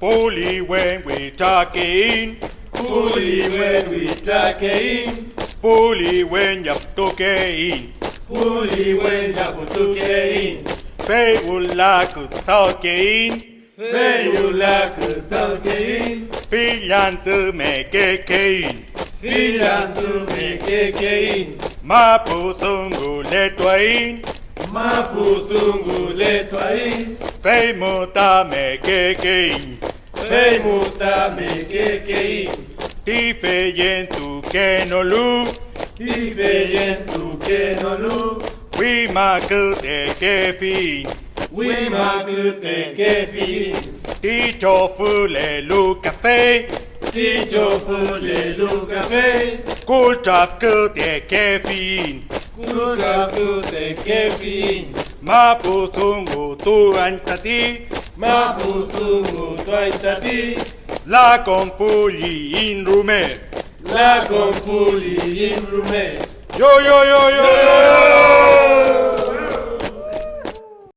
Bully when we talking. Bully when we talking. Bully when you're talking. Bully when you're talking. Feula talking. Feula talking. Filhantu me kekein. Filhantu me kekein. Mapusungu letwain. Mapusungu letwain. Feimuta me kekein. Feimuta me kekein. Tifeyen tu kenolu. Tifeyen tu kenolu. Wimakute kefin. Wimakute kefin. Tichofule lu café. Tichofule lu café. Kultafkute kefin. Kultafkute kefin. Mapusungu tu antati. Mapusungu tu antati. La confuli in rume. La confuli in rume. Yo yo yo yo yo.